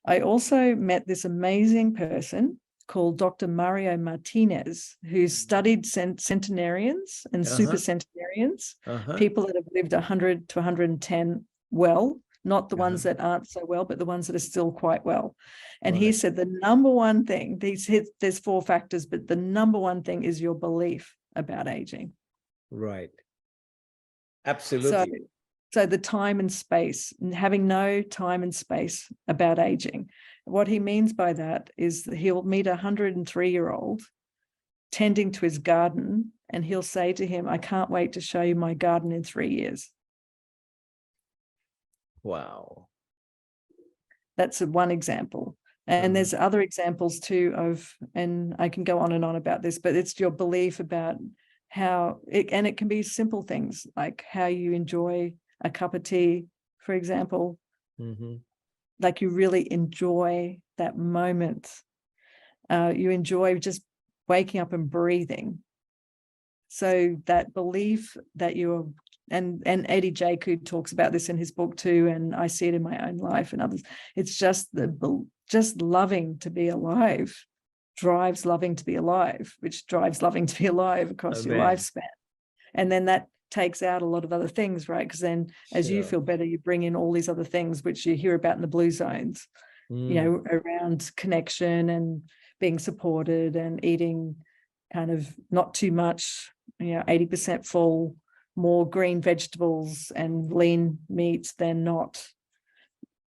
I also met this amazing person called Dr. Mario Martinez, who studied centenarians and super centenarians, people that have lived 100 to 110 well, not the ones that aren't so well, but the ones that are still quite well. And he said the number one thing, there's 4 factors, but the number one thing is your belief about aging. Right. Absolutely. So the time and space, having no time and space about aging. What he means by that is that he'll meet a 103-year-old tending to his garden, and he'll say to him, I can't wait to show you my garden in 3 years. Wow. That's one example. And there's other examples too and I can go on and on about this, but it's your belief about how it can be simple things like how you enjoy a cup of tea, for example. Like you really enjoy that moment. You enjoy just waking up and breathing. So that belief that you're, and Eddie Jaku talks about this in his book too, and I see it in my own life and others. It's just loving to be alive drives loving to be alive, which drives loving to be alive across your lifespan. And then that takes out a lot of other things, right? Because then as you feel better, you bring in all these other things which you hear about in the blue zones, you know, around connection and being supported and eating kind of not too much, you know, 80% full, more green vegetables and lean meats than not.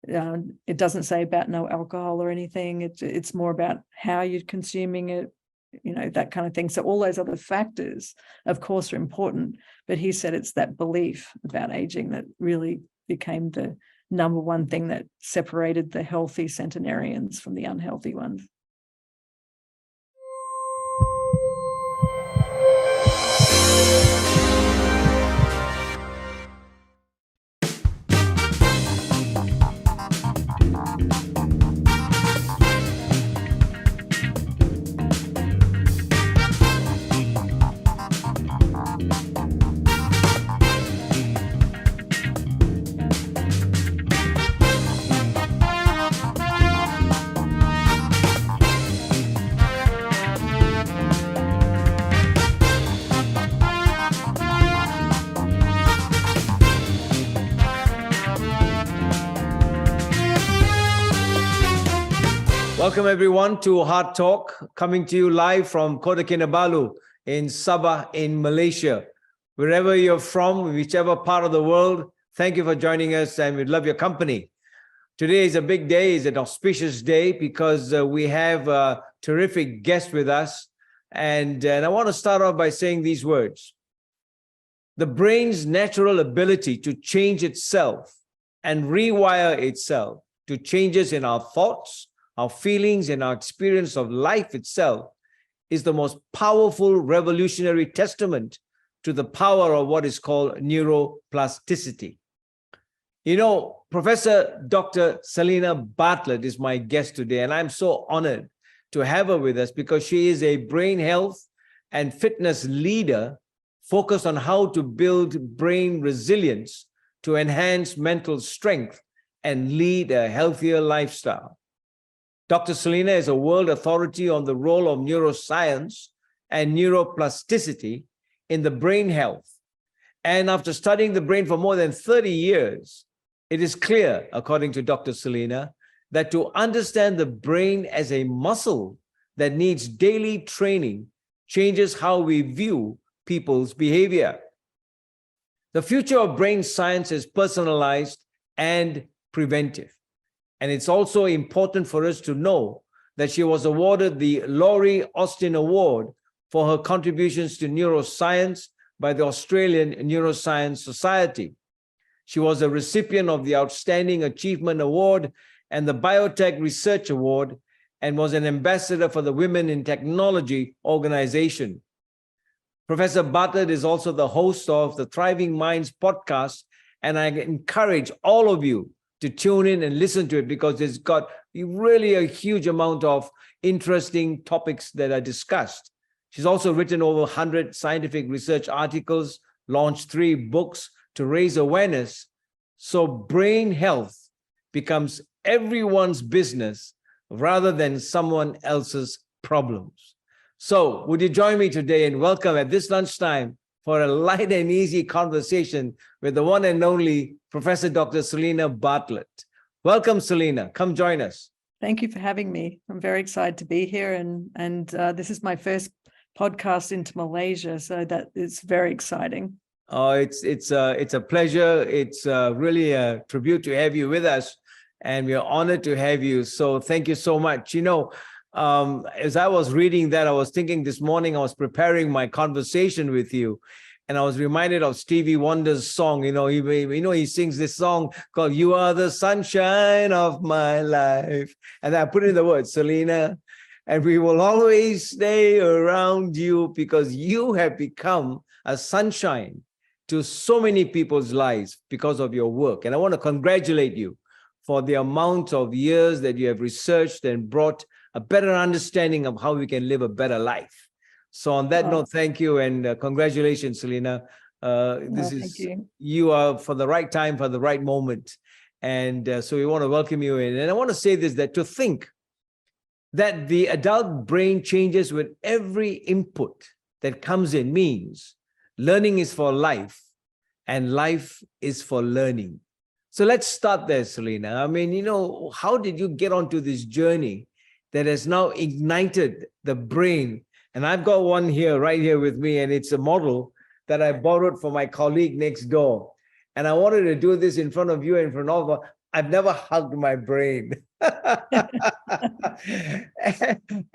It doesn't say about no alcohol or anything. It's more about how you're consuming it, you know, that kind of thing. So all those other factors, of course, are important. But he said it's that belief about aging that really became the number one thing that separated the healthy centenarians from the unhealthy ones. Welcome everyone to HEARTtalk, coming to you live from Kota Kinabalu in Sabah in Malaysia. Wherever you're from, whichever part of the world, thank you for joining us and we love your company. Today is a big day, it's an auspicious day because we have a terrific guest with us. And I want to start off by saying these words. The brain's natural ability to change itself and rewire itself to changes in our thoughts, our feelings, and our experience of life itself is the most powerful revolutionary testament to the power of what is called neuroplasticity. You know, Professor Dr. Selena Bartlett is my guest today, and I'm so honored to have her with us because she is a brain health and fitness leader focused on how to build brain resilience to enhance mental strength and lead a healthier lifestyle. Dr. Selena is a world authority on the role of neuroscience and neuroplasticity in the brain health. And after studying the brain for more than 30 years, it is clear, according to Dr. Selena, that to understand the brain as a muscle that needs daily training changes how we view people's behavior. The future of brain science is personalized and preventive. And it's also important for us to know that she was awarded the Laurie Austin Award for her contributions to neuroscience by the Australian Neuroscience Society. She was a recipient of the Outstanding Achievement Award and the Biotech Research Award and was an ambassador for the Women in Technology organization. Professor Bartlett is also the host of the Thriving Minds podcast, and I encourage all of you to tune in and listen to it because it's got really a huge amount of interesting topics that are discussed. She's also written over 100 scientific research articles, launched 3 books to raise awareness so brain health becomes everyone's business rather than someone else's problems. So would you join me today and welcome at this lunchtime for a light and easy conversation with the one and only Professor Dr. Selena Bartlett. Welcome, Selena. Come join us. Thank you for having me. I'm very excited to be here, and this is my first podcast into Malaysia, so that is very exciting. Oh, it's a pleasure. It's really a tribute to have you with us, and we are honored to have you. So thank you so much. You know, as I was reading that, I was thinking this morning, I was preparing my conversation with you, and I was reminded of Stevie Wonder's song. He sings this song called "You Are the Sunshine of My Life," and I put in the word Selena, and we will always stay around you because you have become a sunshine to so many people's lives because of your work. And I want to congratulate you for the amount of years that you have researched and brought a better understanding of how we can live a better life. So on that note, thank you and congratulations, Selena. You are for the right time, for the right moment. And so we want to welcome you in. And I want to say this, that to think that the adult brain changes with every input that comes in means learning is for life and life is for learning. So let's start there, Selena. I mean, how did you get onto this journey that has now ignited the brain? And I've got one here, right here with me, and it's a model that I borrowed from my colleague next door. And I wanted to do this in front of you and in front of her. I've never hugged my brain.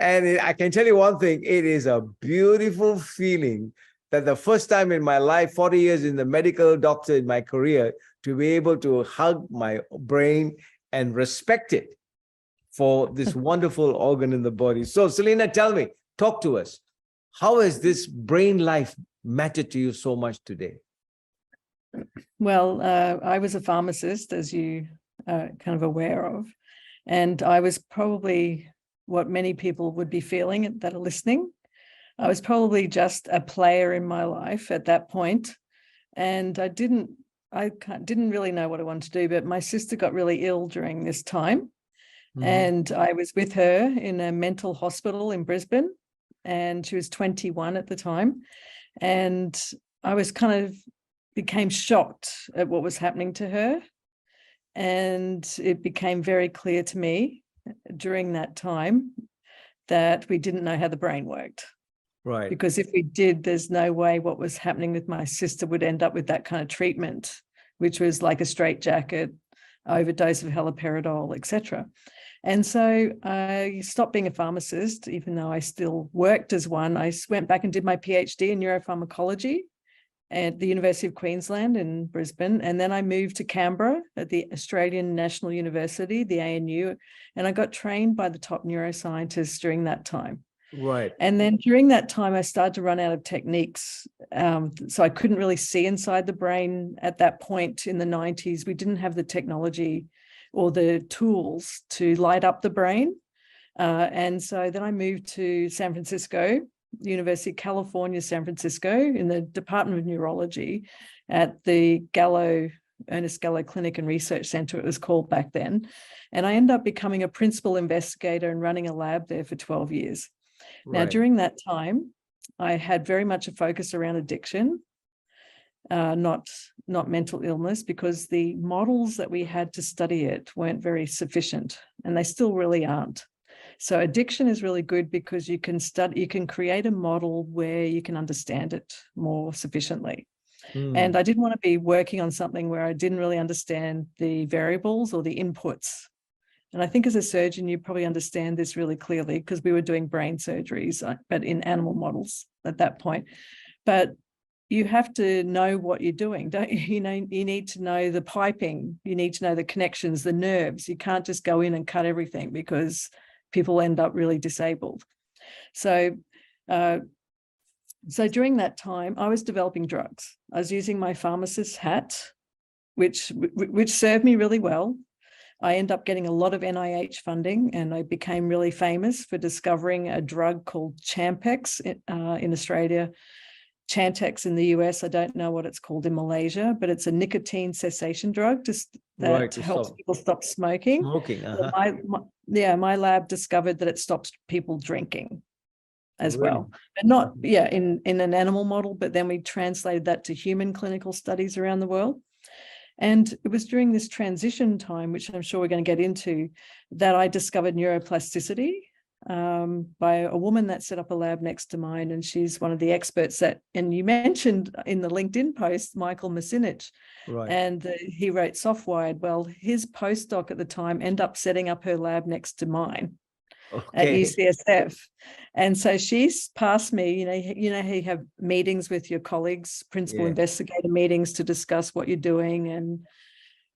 And I can tell you one thing, it is a beautiful feeling that the first time in my life, 40 years in the medical doctor in my career, to be able to hug my brain and respect it for this wonderful organ in the body. So Selena, tell me, talk to us. How has this brain life mattered to you so much today? Well, I was a pharmacist, as you are kind of aware of, and I was probably what many people would be feeling that are listening. I was probably just a player in my life at that point, and I didn't really know what I wanted to do, but my sister got really ill during this time. Mm-hmm. And I was with her in a mental hospital in Brisbane, and she was 21 at the time. And I was became shocked at what was happening to her. And it became very clear to me during that time that we didn't know how the brain worked. Right. Because if we did, there's no way what was happening with my sister would end up with that kind of treatment, which was like a straitjacket, overdose of haloperidol, etc. And so I stopped being a pharmacist, even though I still worked as one. I went back and did my PhD in neuropharmacology at the University of Queensland in Brisbane. And then I moved to Canberra at the Australian National University, the ANU, and I got trained by the top neuroscientists during that time. Right. And then during that time, I started to run out of techniques. So I couldn't really see inside the brain at that point in the 90s. We didn't have the technology or the tools to light up the brain. And so then I moved to San Francisco, University of California, San Francisco, in the Department of Neurology at the Ernest Gallo Clinic and Research Center, it was called back then. And I ended up becoming a principal investigator and running a lab there for 12 years. Right. Now, during that time, I had very much a focus around addiction, not mental illness, because the models that we had to study it weren't very sufficient, and they still really aren't. So addiction is really good because you can create a model where you can understand it more sufficiently. And I didn't want to be working on something where I didn't really understand the variables or the inputs. And I think as a surgeon, you probably understand this really clearly because we were doing brain surgeries, but in animal models at that point. But you have to know what you're doing, don't you? You need to know the piping. You need to know the connections, the nerves. You can't just go in and cut everything because people end up really disabled. So during that time, I was developing drugs. I was using my pharmacist hat, which served me really well. I ended up getting a lot of NIH funding, and I became really famous for discovering a drug called Champex in Australia, Chantix in the US. I don't know what it's called in Malaysia, but it's a nicotine cessation drug Right, that to helps stop people stop smoking. smoking. Well, my lab discovered that it stops people drinking as Really? well, but not in an animal model, but then we translated that to human clinical studies around the world. And it was during this transition time, which I'm sure we're going to get into, that I discovered neuroplasticity by a woman that set up a lab next to mine. And she's one of the experts that, and you mentioned in the LinkedIn post, Michael Masinich, Right. and he wrote Softwired. Well, his postdoc at the time ended up setting up her lab next to mine at UCSF. And so she's passed me, you know how you have meetings with your colleagues, principal investigator meetings to discuss what you're doing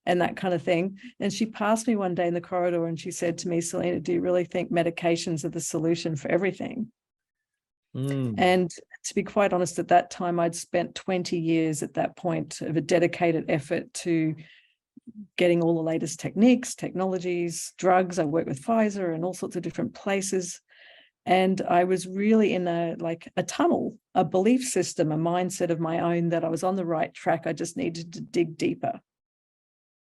and that kind of thing. And she passed me one day in the corridor and she said to me, Selena, do you really think medications are the solution for everything? And to be quite honest, at that time, I'd spent 20 years at that point of a dedicated effort to getting all the latest techniques, technologies, drugs. I worked with Pfizer and all sorts of different places. And I was really in a tunnel, a belief system, a mindset of my own that I was on the right track. I just needed to dig deeper.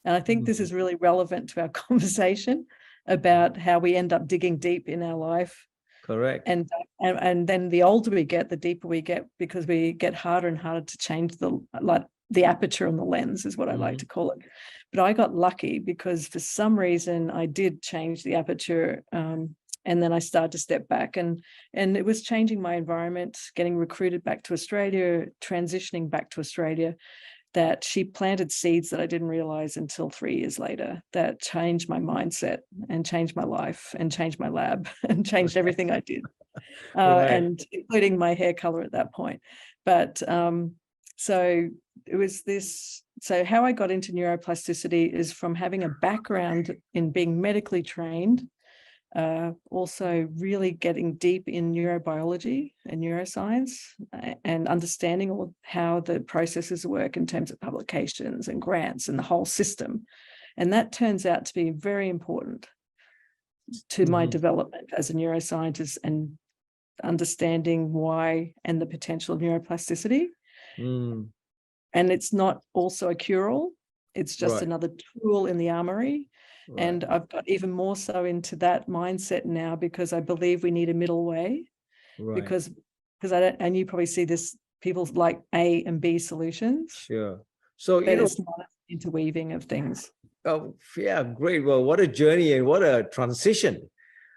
And I think this is really relevant to our conversation about how we end up digging deep in our life. Correct. And then the older we get, the deeper we get, because we get harder and harder to change the aperture on the lens is what I like to call it. But I got lucky because for some reason I did change the aperture, and then I started to step back, and it was changing my environment, getting recruited back to Australia, transitioning back to Australia, that she planted seeds that I didn't realize until 3 years later that changed my mindset and changed my life and changed my lab and changed everything I did, and including my hair color at that point. But so it was this. So how I got into neuroplasticity is from having a background in being medically trained, also really getting deep in neurobiology and neuroscience and understanding all how the processes work in terms of publications and grants and the whole system. And that turns out to be very important to my development as a neuroscientist and understanding why and the potential of neuroplasticity. And it's not also a cure-all. It's just another tool in the armory. And I've got even more so into that mindset now because I believe we need a middle way. Because I don't, and you probably see this, people like A and B solutions. Sure. So, but it's not an interweaving of things. Oh, yeah, great. Well, what a journey and what a transition.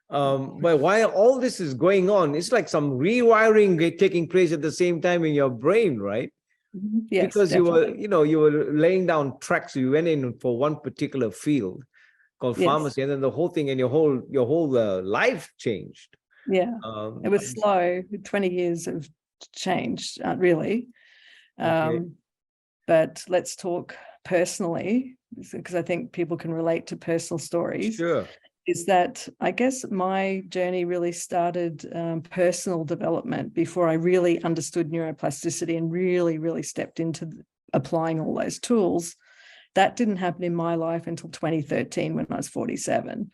But while all this is going on, it's like some rewiring taking place at the same time in your brain, right? Yes, because definitely. you were laying down tracks. You went in for one particular field called pharmacy, and then the whole thing and your whole life changed. Yeah, it was slow. 20 years of change, really. But let's talk personally, because I think people can relate to personal stories. Sure. Is that I guess my journey really started personal development before I really understood neuroplasticity and really stepped into applying all those tools. That didn't happen in my life until 2013 when I was 47.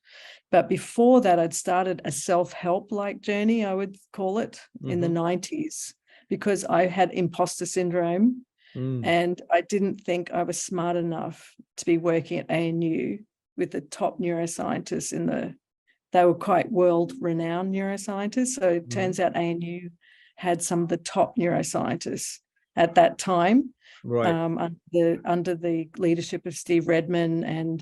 But before that, I'd started a self-help like journey, I would call it, in the 90s, because I had imposter syndrome and I didn't think I was smart enough to be working at ANU with the top neuroscientists they were quite world-renowned neuroscientists. So it turns out ANU had some of the top neuroscientists at that time, under the leadership of Steve Redman, and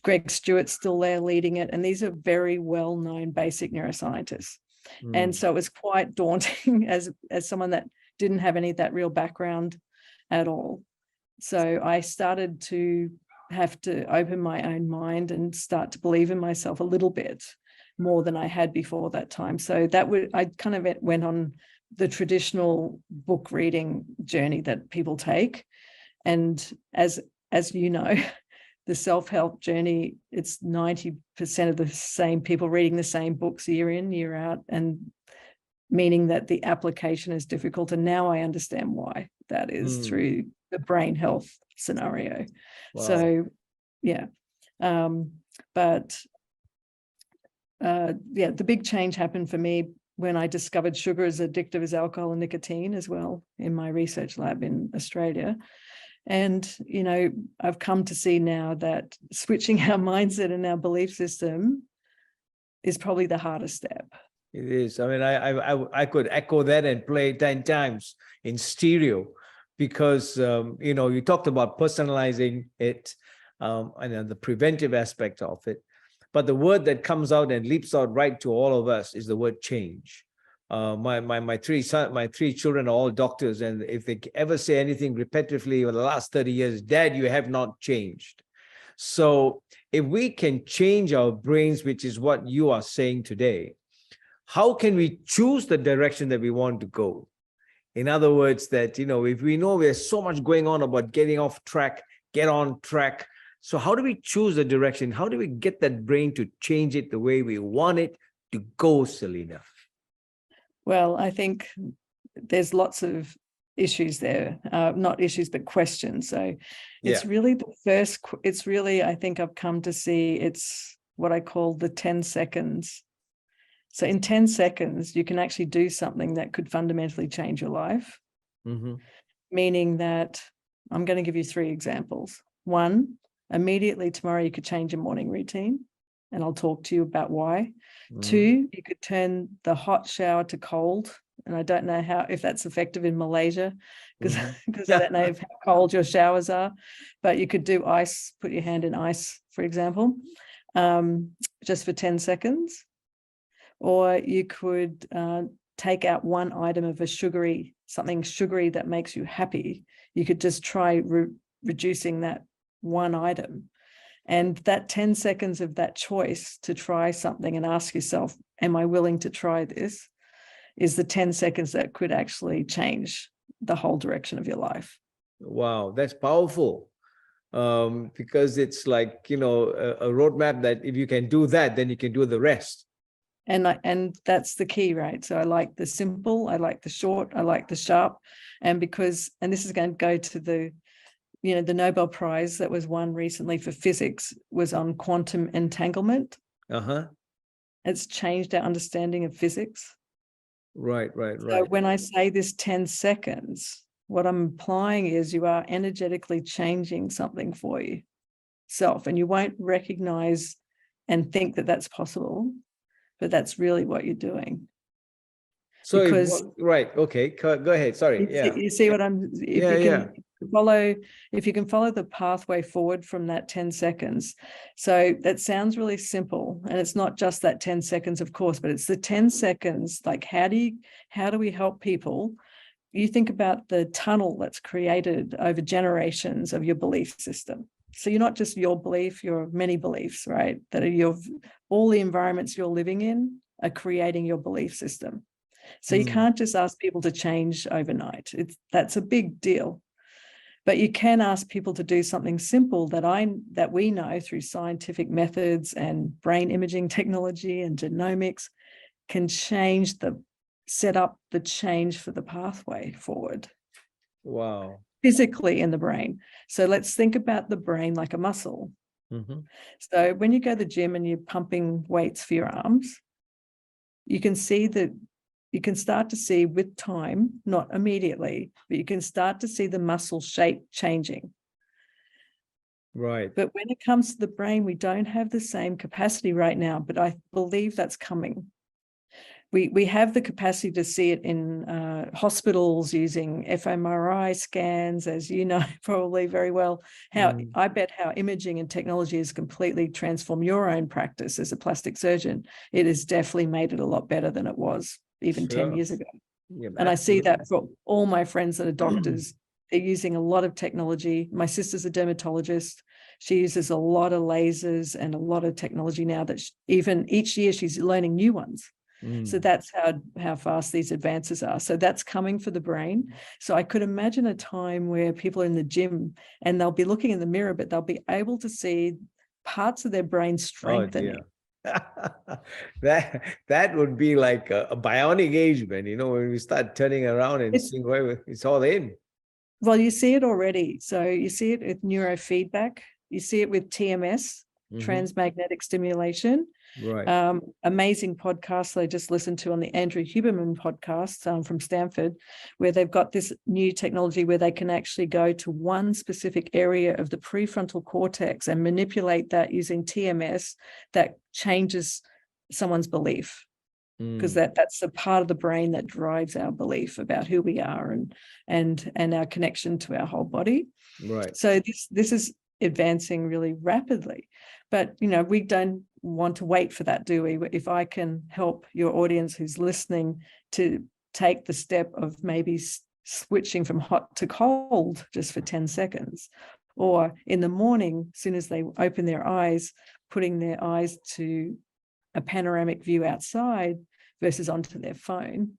Greg Stewart's still there leading it. And these are very well-known basic neuroscientists. And so it was quite daunting as someone that didn't have any of that real background at all. So I started to have to open my own mind and start to believe in myself a little bit more than I had before that time. So I kind of went on the traditional book reading journey that people take. And as you know, the self-help journey, it's 90% of the same people reading the same books year in, year out, and meaning that the application is difficult. And now I understand why that is through the brain health scenario. Wow. So, yeah. The big change happened for me when I discovered sugar as addictive as alcohol and nicotine as well in my research lab in Australia. And, you know, I've come to see now that switching our mindset and our belief system is probably the hardest step. It is. I mean, I could echo that and play 10 times in stereo because, you know, you talked about personalizing it and the preventive aspect of it. But the word that comes out and leaps out right to all of us is the word change. My three children are all doctors, and if they ever say anything repetitively over the last 30 years, Dad, you have not changed. So if we can change our brains, which is what you are saying today, how can we choose the direction that we want to go? In other words, that, you know, if we know there's so much going on about getting off track, get on track. So how do we choose the direction? How do we get that brain to change it the way we want it to go, Selena? Well, I think there's lots of issues there, not issues, but questions. So it's really the first, it's really, I think I've come to see it's what I call the 10 seconds. So in 10 seconds, you can actually do something that could fundamentally change your life. Meaning that I'm going to give you 3 examples. 1, immediately tomorrow, you could change your morning routine, and I'll talk to you about why. 2, you could turn the hot shower to cold. And I don't know if that's effective in Malaysia, because I don't know how cold your showers are, but you could do ice, put your hand in ice, for example, just for 10 seconds. Or you could take out one item of something sugary that makes you happy. You could just try reducing that one item. And that 10 seconds of that choice to try something and ask yourself, am I willing to try this, is the 10 seconds that could actually change the whole direction of your life. Wow, that's powerful. Because it's like, you know, a roadmap that if you can do that, then you can do the rest. And that's the key, right? So I like the simple, I like the short, I like the sharp. And this is going to go to the Nobel Prize that was won recently for physics was on quantum entanglement. It's changed our understanding of physics. Right. So when I say this 10 seconds, what I'm implying is you are energetically changing something for yourself, and you won't recognize and think that that's possible, but that's really what you're doing. So, okay, go ahead. Sorry. You see what I'm, if you can follow the pathway forward from that 10 seconds. So that sounds really simple, and it's not just that 10 seconds, of course, but it's the 10 seconds. Like, how do we help people? You think about the tunnel that's created over generations of your belief system. So you're not just your belief, you're many beliefs, right? That are all the environments you're living in are creating your belief system. So you can't just ask people to change overnight. That's a big deal. But you can ask people to do something simple that we know through scientific methods and brain imaging technology and genomics can set up the change for the pathway forward. Wow. Physically in the brain. So let's think about the brain like a muscle. So when you go to the gym and you're pumping weights for your arms, you can start to see with time, not immediately, but you can start to see the muscle shape changing. Right. But when it comes to the brain, we don't have the same capacity right now, but I believe that's coming. We have the capacity to see it in hospitals using fMRI scans, as you know probably very well. I bet how imaging and technology has completely transformed your own practice as a plastic surgeon. It has definitely made it a lot better than it was even 10 years ago. Yeah, and I see that for all my friends that are doctors. They're using a lot of technology. My sister's a dermatologist. She uses a lot of lasers and a lot of technology now that even each year she's learning new ones. So that's how fast these advances are. So that's coming for the brain. So I could imagine a time where people are in the gym and they'll be looking in the mirror, but they'll be able to see parts of their brain strengthening. That would be like a bionic age, man. When we start turning around and seeing where it's all in. Well, you see it already. So you see it with neurofeedback. You see it with TMS, transmagnetic stimulation. Right. Amazing podcasts I just listened to on the Andrew Huberman podcast from Stanford, where they've got this new technology where they can actually go to one specific area of the prefrontal cortex and manipulate that using TMS that changes someone's belief. Because that's a part of the brain that drives our belief about who we are and our connection to our whole body. Right. So this is advancing really rapidly, but we don't want to wait for that, do we? If I can help your audience who's listening to take the step of maybe switching from hot to cold just for 10 seconds, or in the morning, as soon as they open their eyes, putting their eyes to a panoramic view outside versus onto their phone,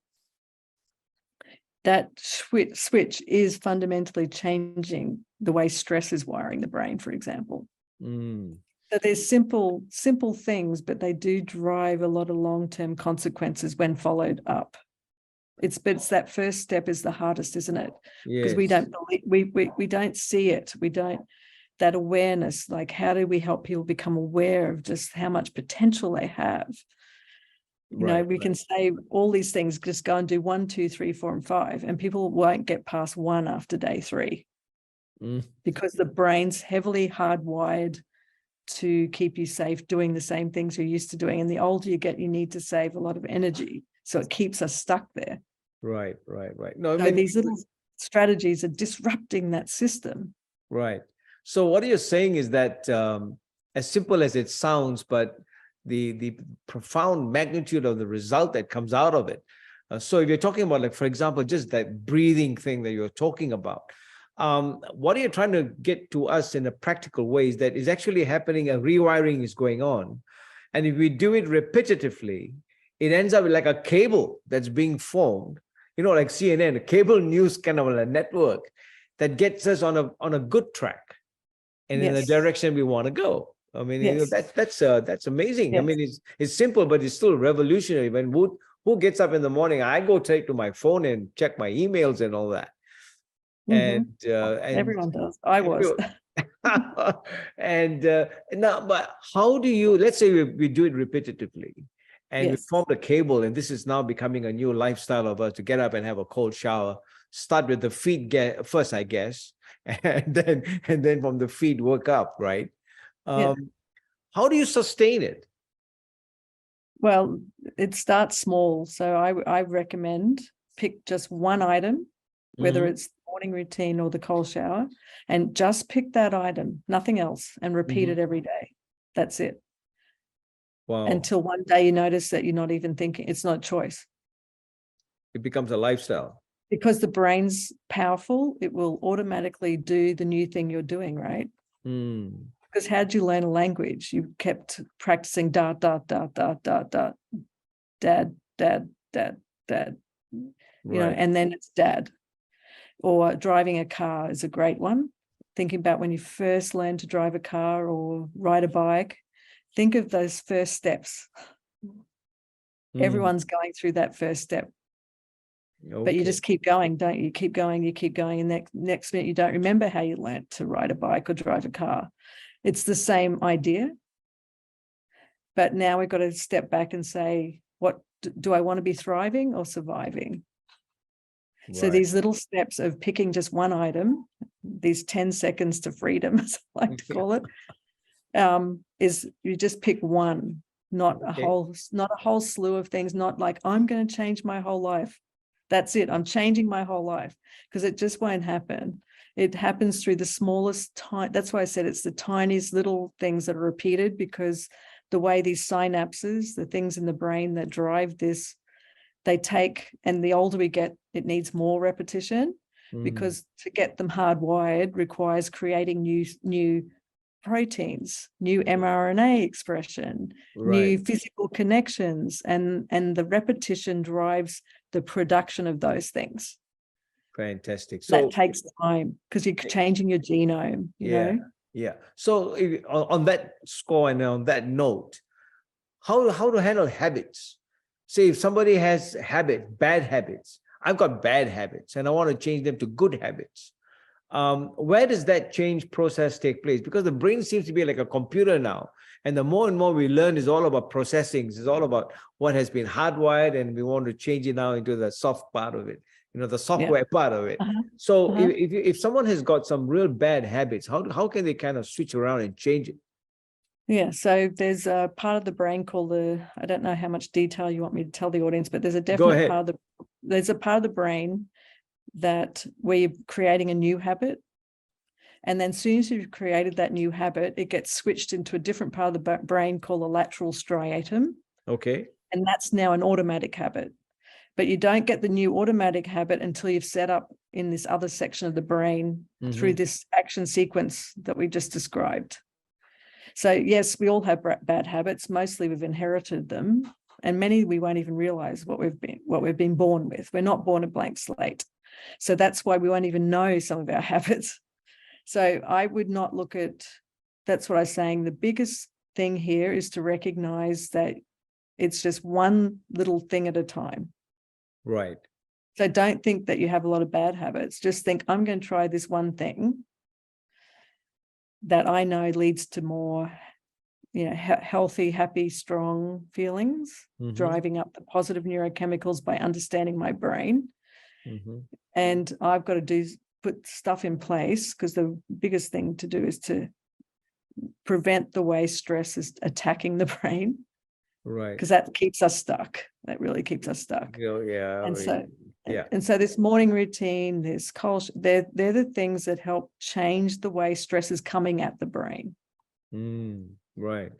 that switch is fundamentally changing the way stress is wiring the brain, for example. So there's simple things, but they do drive a lot of long-term consequences when followed up. It's that first step is the hardest, isn't it? Because we don't believe, we don't see it. We don't, that awareness, like how do we help people become aware of just how much potential they have? We can say all these things, just go and do 1, 2, 3, 4, and 5, and people won't get past 1 after day 3 because the brain's heavily hardwired to keep you safe doing the same things you're used to doing. And the older you get, you need to save a lot of energy. So it keeps us stuck there. Right. No, so these little strategies are disrupting that system. Right. So what you're saying is that as simple as it sounds, but the profound magnitude of the result that comes out of it. So if you're talking about, like, for example, just that breathing thing that you're talking about, what are you trying to get to us in a practical way is that is actually happening, a rewiring is going on. And if we do it repetitively, it ends up like a cable that's being formed, like CNN, a cable news kind of a network that gets us on a good track and in the direction we want to go. I mean, that's amazing. Yes. I mean, it's simple, but it's still revolutionary. When who gets up in the morning? I go take to my phone and check my emails and all that. And everyone does. I was. And now, but how do you? Let's say we do it repetitively, and we form the cable, and this is now becoming a new lifestyle of us to get up and have a cold shower. Start with the feet first, I guess, and then from the feet work up, right? How do you sustain it? Well, it starts small. So I recommend pick just one item, whether it's the morning routine or the cold shower, and just pick that item, nothing else, and repeat it every day. That's it. Wow. Until one day you notice that you're not even thinking, it's not a choice. It becomes a lifestyle. Because the brain's powerful, it will automatically do the new thing you're doing, right? Because how'd you learn a language? You kept practicing da, da, da, da, da, da, dad, dad, dad, dad, and then it's dad. Or driving a car is a great one. Thinking about when you first learned to drive a car or ride a bike, think of those first steps. Everyone's going through that first step. Okay. But you just keep going, don't you? Keep going, and next minute you don't remember how you learned to ride a bike or drive a car. It's the same idea. But now we've got to step back and say, what do I want to be thriving or surviving? Right. So these little steps of picking just one item, these 10 seconds to freedom, as I like to call it, is you just pick one, not a whole slew of things, not like I'm going to change my whole life. That's it. I'm changing my whole life, because it just won't happen. It happens through the smallest that's why I said it's the tiniest little things that are repeated, because the way these synapses, the things in the brain that drive this, they take, and the older we get, it needs more repetition, because to get them hardwired requires creating new proteins, new mRNA expression, new physical connections, and the repetition drives the production of those things. Fantastic. So that takes time, because you're changing your genome, you know? Yeah. So on that score and on that note, how to handle habits? Say if somebody has bad habits, I've got bad habits and I want to change them to good habits. Where does that change process take place? Because the brain seems to be like a computer now, And the more and more we learn is all about processing. It's all about what has been hardwired, and we want to change it now into the soft part of it, the software part of it. So if someone has got some real bad habits, how can they kind of switch around and change it? Yeah, so there's a part of the brain called I don't know how much detail you want me to tell the audience, but there's a definite part of there's a part of the brain that we're creating a new habit. And then as soon as you've created that new habit, it gets switched into a different part of the brain called the lateral striatum. Okay. And that's now an automatic habit. But you don't get the new automatic habit until you've set up in this other section of the brain through this action sequence that we just described. So yes, we all have bad habits. Mostly we've inherited them, and many we won't even realize what we've been born with. We're not born a blank slate. So that's why we won't even know some of our habits. So I would not look at, that's what I was saying. The biggest thing here is to recognize that it's just one little thing at a time. Right. So don't think that you have a lot of bad habits. Just think, I'm going to try this one thing that I know leads to more, healthy, happy, strong feelings, driving up the positive neurochemicals by understanding my brain. And I've got to put stuff in place, because the biggest thing to do is to prevent the way stress is attacking the brain. Right. Because that keeps us stuck. That really keeps us stuck. Yeah. And so this morning routine, this culture, they're the things that help change the way stress is coming at the brain. Right.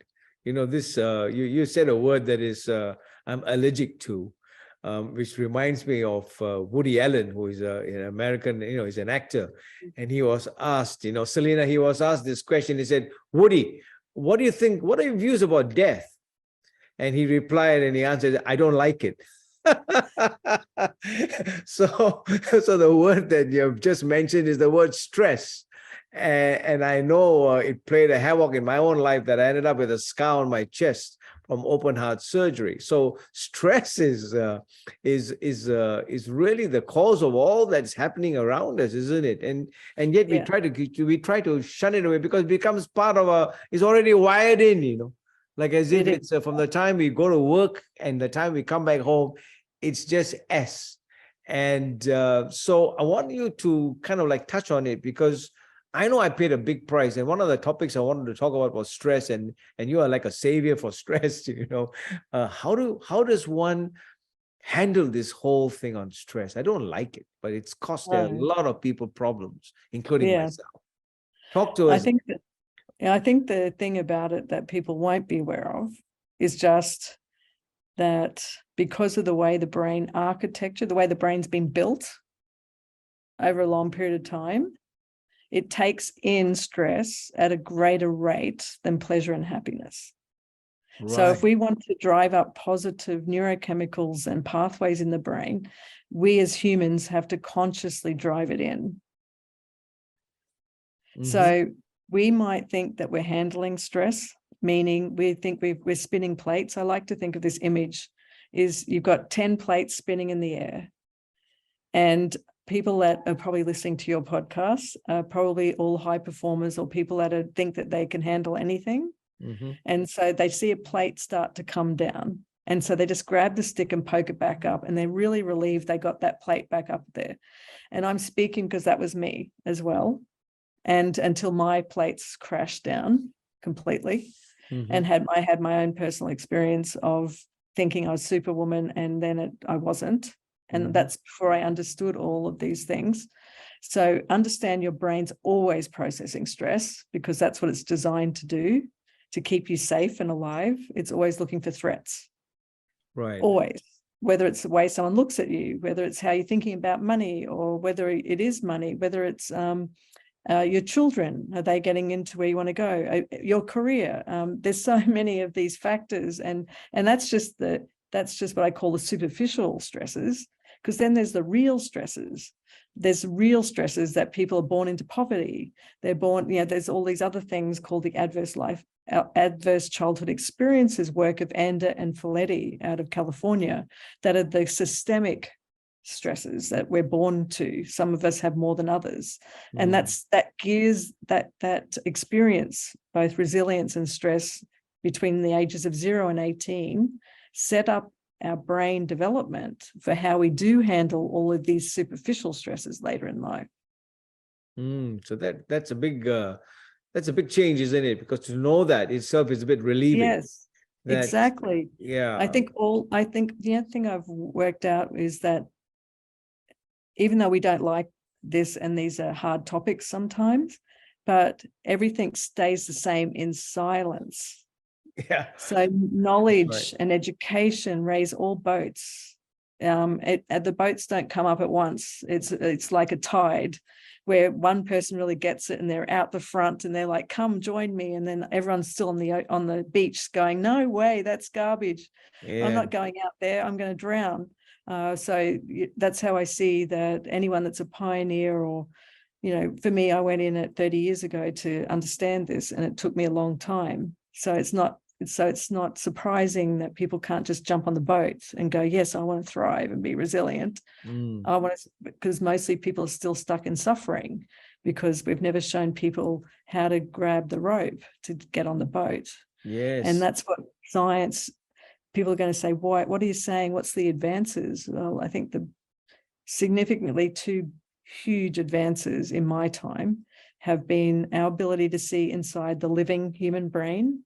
This you said a word that is I'm allergic to, which reminds me of Woody Allen, who is an American, he's an actor. And he was asked, Selena, he was asked this question. He said, Woody, what do you think? What are your views about death? And he replied and he answered, I don't like it. So the word that you've just mentioned is the word stress. And I know it played a havoc in my own life, that I ended up with a scar on my chest from open heart surgery. So stress is really the cause of all that's happening around us, isn't it? And yet we try to shun it away, because it becomes part of it's already wired in, Like as if it's from the time we go to work and the time we come back home, it's just S. And so I want you to kind of like touch on it, because I know I paid a big price. And one of the topics I wanted to talk about was stress. And you are like a savior for stress, How does one handle this whole thing on stress? I don't like it, but it's cost a lot of people problems, including myself. Talk to us. I think the thing about it that people won't be aware of is just that because of the way the brain architecture, the way the brain's been built over a long period of time, it takes in stress at a greater rate than pleasure and happiness. Right. So if we want to drive up positive neurochemicals and pathways in the brain, we as humans have to consciously drive it in. So we might think that we're handling stress, meaning we think we're spinning plates. I like to think of this image is you've got 10 plates spinning in the air, and people that are probably listening to your podcast are probably all high performers, or people that think that they can handle anything. And so they see a plate start to come down. And so they just grab the stick and poke it back up, and they're really relieved they got that plate back up there. And I'm speaking because that was me as well. And until my plates crashed down completely, and I had my own personal experience of thinking I was Superwoman, and then I wasn't. And that's before I understood all of these things. So understand your brain's always processing stress, because that's what it's designed to do, to keep you safe and alive. It's always looking for threats. Right. Always. Whether it's the way someone looks at you, whether it's how you're thinking about money, or whether it is money, whether it's your children, are they getting into where you want to go? Your career. There's so many of these factors, and that's just what I call the superficial stresses. Because then there's the real stresses. There's real stresses that people are born into poverty. They're born, there's all these other things called the adverse childhood experiences work of Ander and Folletti out of California, that are the systemic stresses that we're born to. Some of us have more than others. And that gears that experience, both resilience and stress, between the ages of 0 and 18 set up our brain development for how we do handle all of these superficial stresses later in life. So that's a big change, isn't it? Because to know that itself is a bit relieving. Yes, That, exactly. yeah. I think the other thing I've worked out is that even though we don't like this, and these are hard topics sometimes, but everything stays the same in silence. Yeah. So knowledge Right. and education raise all boats. The boats don't come up at once. It's like a tide where one person really gets it and they're out the front and they're like, come join me. And then everyone's still on the beach going, no way, that's garbage. Yeah. I'm not going out there. I'm going to drown. So that's how I see that anyone that's a pioneer, or, for me, I went in at 30 years ago to understand this, and it took me a long time. So it's not surprising that people can't just jump on the boat and go, yes, I want to thrive and be resilient. Because mostly people are still stuck in suffering because we've never shown people how to grab the rope to get on the boat. Yes. And that's what science, people are going to say, what are you saying? What's the advances? Well, I think the significantly two huge advances in my time have been our ability to see inside the living human brain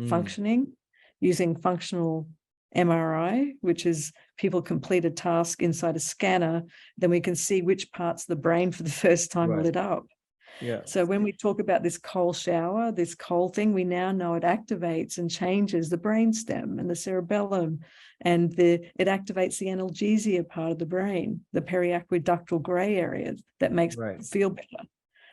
functioning using functional MRI, which is people complete a task inside a scanner, then we can see which parts of the brain for the first time lit up. Yeah. So when we talk about this cold shower, this cold thing, we now know it activates and changes the brainstem and the cerebellum, and it activates the analgesia part of the brain, the periaqueductal gray area that makes people feel better.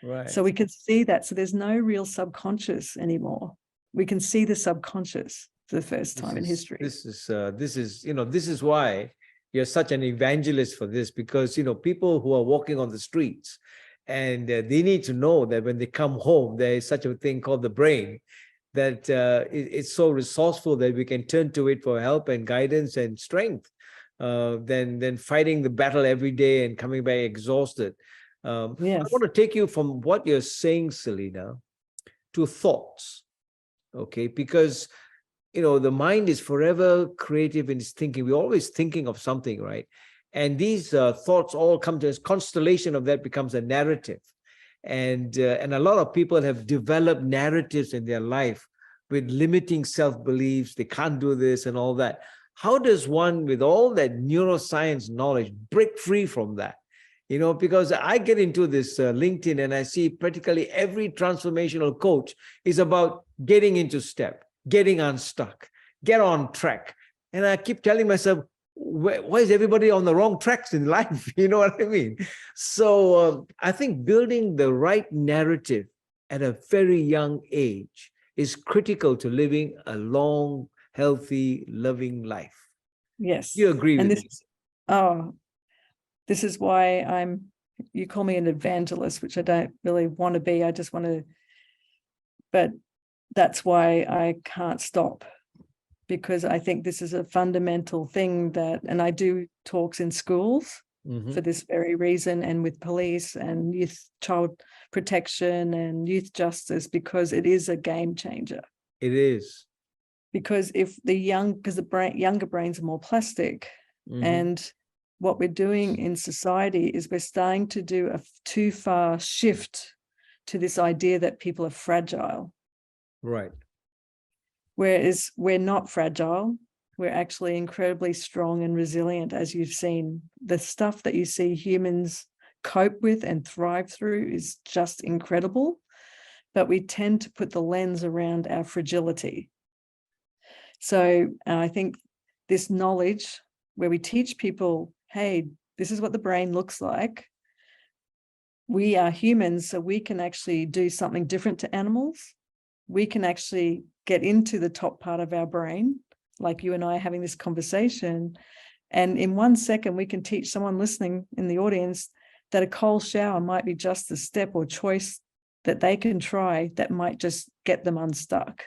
Right. So we can see that. So there's no real subconscious anymore. We can see the subconscious for the first time in history. This is why you're such an evangelist for this, because people who are walking on the streets, and they need to know that when they come home, there is such a thing called the brain, that it's so resourceful that we can turn to it for help and guidance and strength, than fighting the battle every day and coming back exhausted. Yes. I want to take you from what you're saying, Selena, to thoughts. Okay, because the mind is forever creative in its thinking. We're always thinking of something, right? And these thoughts all come to a constellation of that becomes a narrative. And a lot of people have developed narratives in their life with limiting self-beliefs. They can't do this and all that. How does one, with all that neuroscience knowledge, break free from that? Because I get into this LinkedIn and I see practically every transformational coach is about getting into step, getting unstuck, get on track. And I keep telling myself, why is everybody on the wrong tracks in life? You know what I mean? So I think building the right narrative at a very young age is critical to living a long, healthy, loving life. Yes. You agree with me? This is why you call me an evangelist, which I don't really want to be. I just want to, but that's why I can't stop, because I think this is a fundamental thing and I do talks in schools for this very reason, and with police and child protection and youth justice, because it is a game changer. It is. Because the younger brains are more plastic, and what we're doing in society is we're starting to do a too far shift to this idea that people are fragile. Right. Whereas we're not fragile. We're actually incredibly strong and resilient, as you've seen. The stuff that you see humans cope with and thrive through is just incredible. But we tend to put the lens around our fragility. So I think this knowledge where we teach people, hey, this is what the brain looks like. We are humans, so we can actually do something different to animals. We can actually get into the top part of our brain, like you and I are having this conversation. And in 1 second, we can teach someone listening in the audience that a cold shower might be just the step or choice that they can try that might just get them unstuck.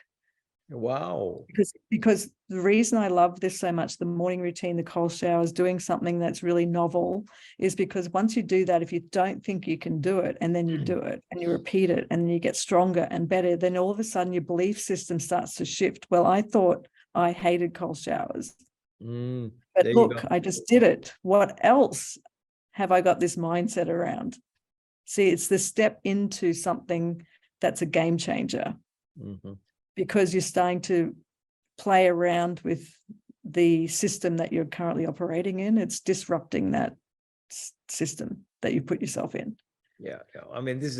Wow. Because the reason I love this so much, the morning routine, the cold showers, doing something that's really novel, is because once you do that, if you don't think you can do it, and then you do it and you repeat it and you get stronger and better, then all of a sudden your belief system starts to shift. Well, I thought I hated cold showers, but There you look, go. I just did it. What else have I got this mindset around? See, it's the step into something that's a game changer, because you're starting to play around with the system that you're currently operating in. It's disrupting that system that you put yourself in. Yeah. I mean, this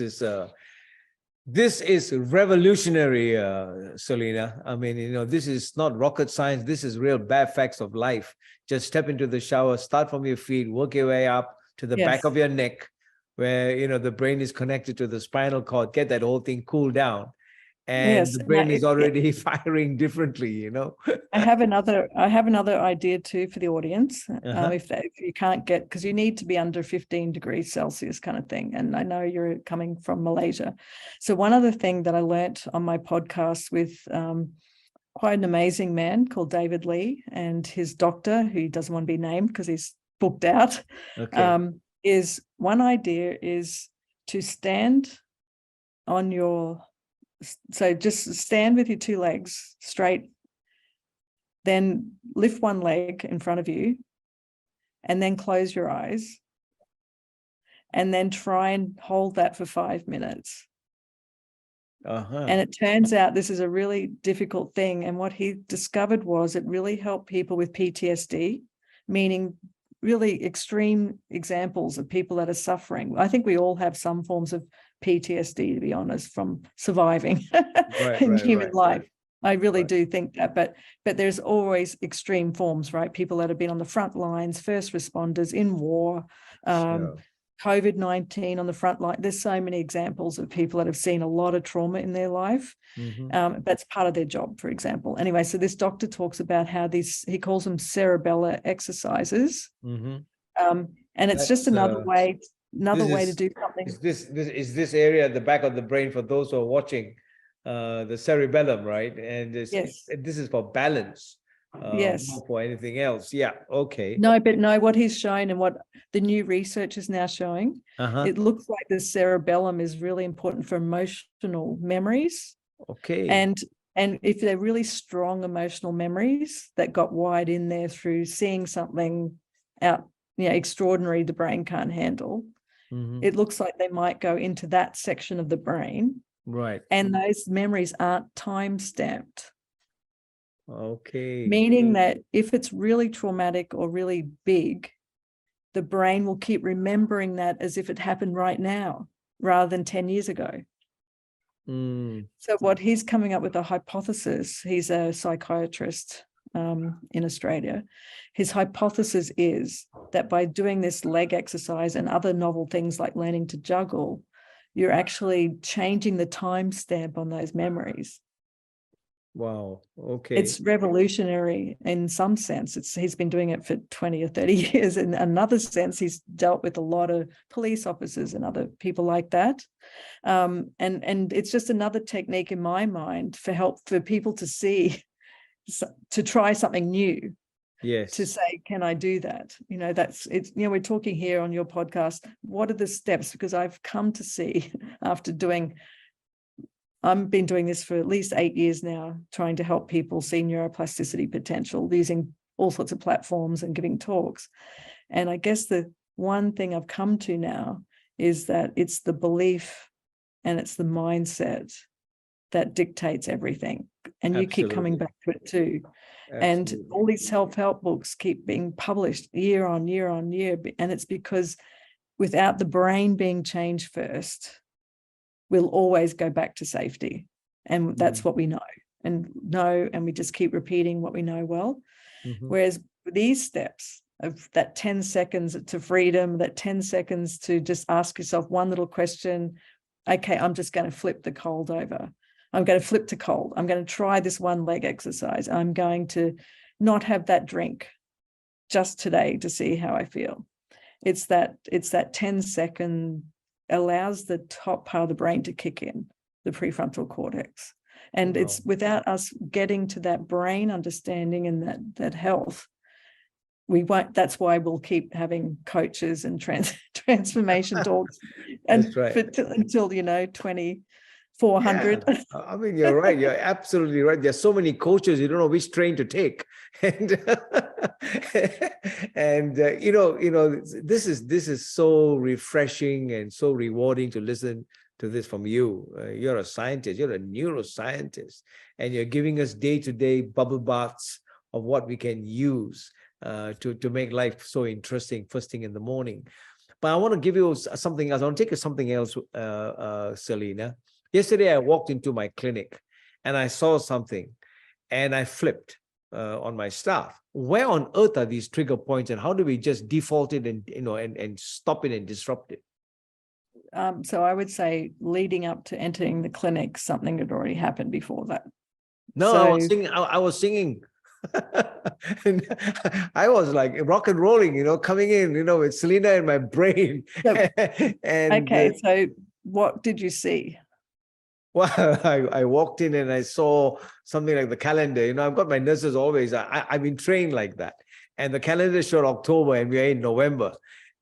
is revolutionary, Selena. I mean, this is not rocket science. This is real bad facts of life. Just step into the shower, start from your feet, work your way up to the back of your neck, where, the brain is connected to the spinal cord, get that whole thing cooled down. And the brain is already firing differently, I have another idea too for the audience. If you can't get, because you need to be under 15 degrees Celsius kind of thing. And I know you're coming from Malaysia. So one other thing that I learnt on my podcast with quite an amazing man called David Lee, and his doctor, who doesn't want to be named because he's booked out, is one idea is to stand on your, so just stand with your two legs straight, then lift one leg in front of you, and then close your eyes, and then try and hold that for 5 minutes. And it turns out this is a really difficult thing. And what he discovered was it really helped people with PTSD, meaning really extreme examples of people that are suffering. I think we all have some forms of PTSD, to be honest, from surviving in human life. I really do think that, but there's always extreme forms, right? People that have been on the front lines, first responders in war, COVID-19 on the front line. There's so many examples of people that have seen a lot of trauma in their life. That's part of their job, for example. Anyway, so this doctor talks about how he calls them cerebellar exercises. And it's just another way to do something. Is this area at the back of the brain, for those who are watching, the cerebellum, right? And this is for balance. Not for anything else. No, what he's shown and what the new research is now showing, it looks like the cerebellum is really important for emotional memories. And if they're really strong emotional memories that got wired in there through seeing something out, extraordinary the brain can't handle, it looks like they might go into that section of the brain. Right. And those memories aren't time stamped. Okay. Meaning that if it's really traumatic or really big, the brain will keep remembering that as if it happened right now, rather than 10 years ago. So what he's coming up with a hypothesis, he's a psychiatrist in Australia. His hypothesis is that by doing this leg exercise and other novel things like learning to juggle, you're actually changing the timestamp on those memories. Wow. Okay. It's revolutionary in some sense. He's been doing it for 20 or 30 years. In another sense, he's dealt with a lot of police officers and other people like that. And it's just another technique in my mind for people to see, to try something new. Yes. To say, can I do that? We're talking here on your podcast. What are the steps? Because I've come to see I've been doing this for at least 8 years now, trying to help people see neuroplasticity potential using all sorts of platforms and giving talks. And I guess the one thing I've come to now is that it's the belief and it's the mindset that dictates everything. And you keep coming back to it too. And all these self-help books keep being published year on year on year. And it's because without the brain being changed first, we'll always go back to safety. And that's what we know. And we just keep repeating what we know well. Whereas these steps of that 10 seconds to freedom, that 10 seconds to just ask yourself one little question, okay, I'm just going to flip the cold over. I'm going to flip to cold. I'm going to try this one leg exercise. I'm going to not have that drink just today to see how I feel. It's that 10-second allows the top part of the brain to kick in, the prefrontal cortex. And Wow. it's without us getting to that brain understanding and that health, we won't. That's why we'll keep having coaches and transformation talks and That's right. until 2400. Yeah, I mean, you're right. You're absolutely right. There's so many coaches, you don't know which train to take, and this is so refreshing and so rewarding to listen to this from you. You're a scientist. You're a neuroscientist, and you're giving us day-to-day bubble baths of what we can use to make life so interesting first thing in the morning. But I want to give you something else. I want to take you something else, Selena. Yesterday, I walked into my clinic and I saw something and I flipped on my staff. Where on earth are these trigger points, and how do we just default it and stop it and disrupt it? So I would say leading up to entering the clinic, something had already happened before that. No, So, I was singing. And I was like rock and rolling, coming in, with Selena in my brain. So, And okay, so what did you see? well, I walked in and I saw something like the calendar. I've got my nurses always. I've been trained like that. And the calendar showed October and we are in November.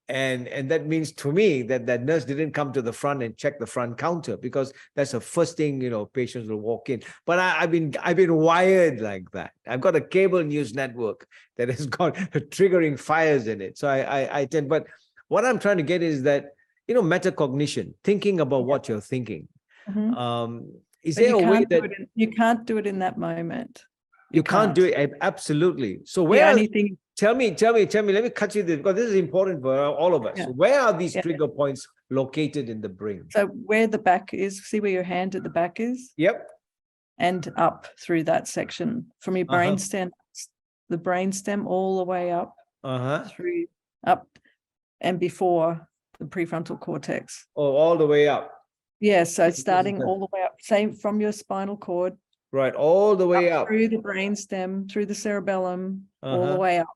And that means to me that nurse didn't come to the front and check the front counter, because that's the first thing, patients will walk in. But I've been wired like that. I've got a cable news network that has got triggering fires in it. So I tend, but what I'm trying to get is that, metacognition, thinking about what you're thinking. Mhm. Is But there a way that you can't do it in that moment? you can't do it? Absolutely. So The only thing, tell me, let me cut you this, because this is important for all of us. Yeah. Where are these Yeah. trigger points located in the brain? so where the back is, see where your hand at the back is, Yep. and up through that section from your brainstem, the brainstem all the way up through up and before the prefrontal cortex. Oh, all the way up. Yeah, so starting all the way up, same from your spinal cord, Right, all the way up. through the brainstem, through the cerebellum, all the way up.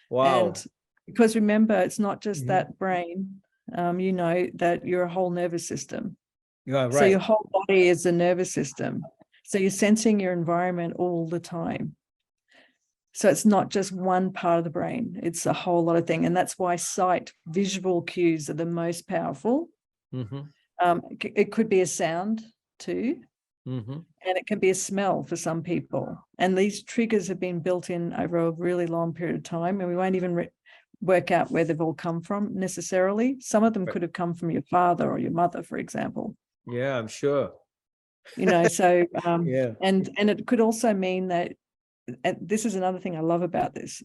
Wow. And because remember, it's not just Mhm. that brain, that you're a whole nervous system. Yeah, So your right. whole body is a nervous system. So you're sensing your environment all the time. So it's not just one part of the brain, it's a whole lot of things. And that's why sight, visual cues are the most powerful. Mhm. It could be a sound too, Mhm. and it can be a smell for some people. And these triggers have been built in over a really long period of time, and we won't even work out where they've all come from necessarily. Some of them could have come from your father or your mother, for example. Yeah, I'm sure. So Yeah. and it could also mean that, and this is another thing I love about this.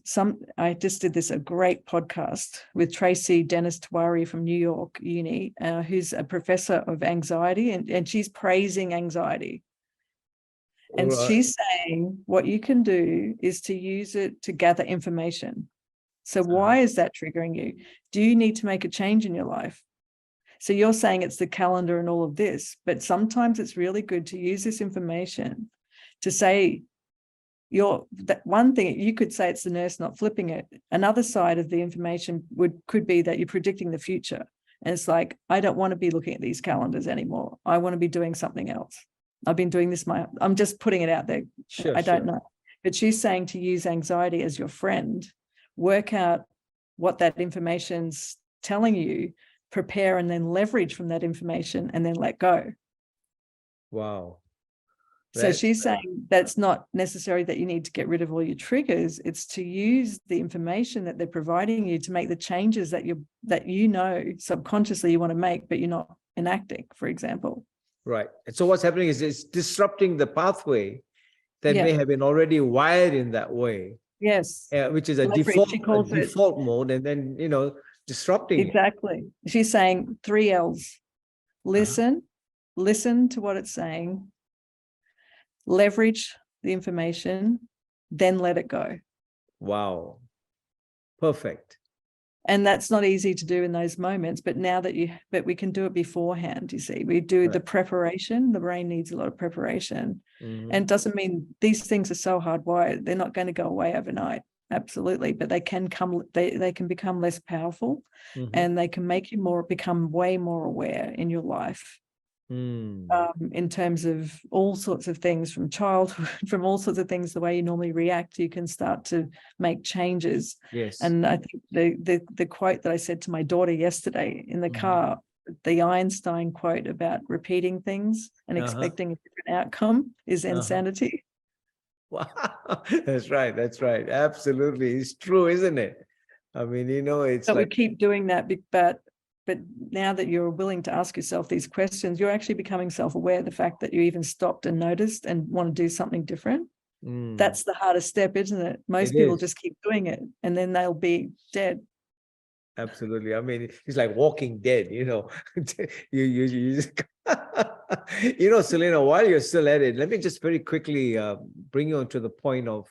I just did a great podcast with Tracy Dennis Tawari from New York Uni, who's a professor of anxiety, and she's praising anxiety. And she's saying what you can do is to use it to gather information. So why is that triggering you? Do you need to make a change in your life? So you're saying it's the calendar and all of this, but sometimes it's really good to use this information to say, that one thing you could say it's the nurse not flipping it. Another side of the information could be that you're predicting the future. And it's like, I don't want to be looking at these calendars anymore. I want to be doing something else. I've been doing this. I'm just putting it out there. Sure, I don't know. But she's saying to use anxiety as your friend, work out what that information's telling you, prepare, and then leverage from that information, and then let go. Wow. So she's saying that's not necessary that you need to get rid of all your triggers. It's to use the information that they're providing you to make the changes that subconsciously you want to make, but you're not enacting, for example. Right. And so what's happening is it's disrupting the pathway that may have been already wired in that way. Yes. Which is a Leverage, default mode, and then disrupting exactly. She's saying 3 L's. Listen to what it's saying, leverage the information, then let it go. Wow. Perfect. And that's not easy to do in those moments, but but we can do it beforehand. You see, we do the preparation. The brain needs a lot of preparation, and it doesn't mean these things are so hardwired. They're not going to go away overnight. Absolutely, but they can come. They can become less powerful, and they can make you become way more aware in your life. In terms of all sorts of things from childhood, from all sorts of things, the way you normally react, you can start to make changes. Yes. And I think the quote that I said to my daughter yesterday in the car, the Einstein quote about repeating things and expecting a different outcome is insanity. Wow. That's right. That's right. Absolutely. It's true, isn't it? I mean, it's But like, we keep doing that, but now that you're willing to ask yourself these questions, you're actually becoming self-aware of the fact that you even stopped and noticed and want to do something different. That's the hardest step, isn't it? Most people just keep doing it and then they'll be dead. Absolutely. I mean, it's like Walking Dead, you just Selena, while you're still at it, let me just very quickly bring you on to the point of,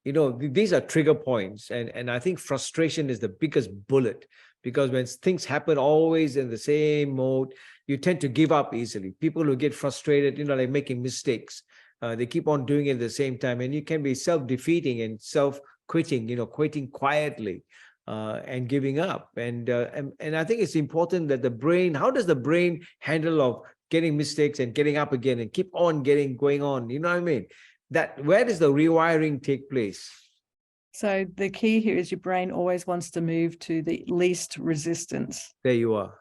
these are trigger points. And I think frustration is the biggest bullet, because when things happen always in the same mode, you tend to give up easily. People who get frustrated, like making mistakes, they keep on doing it at the same time. And you can be self-defeating and self-quitting, quitting quietly. And giving up. And I think it's important that the brain, how does the brain handle of getting mistakes and getting up again and keep on going on? You know what I mean? Where does the rewiring take place? So the key here is your brain always wants to move to the least resistance. There you are.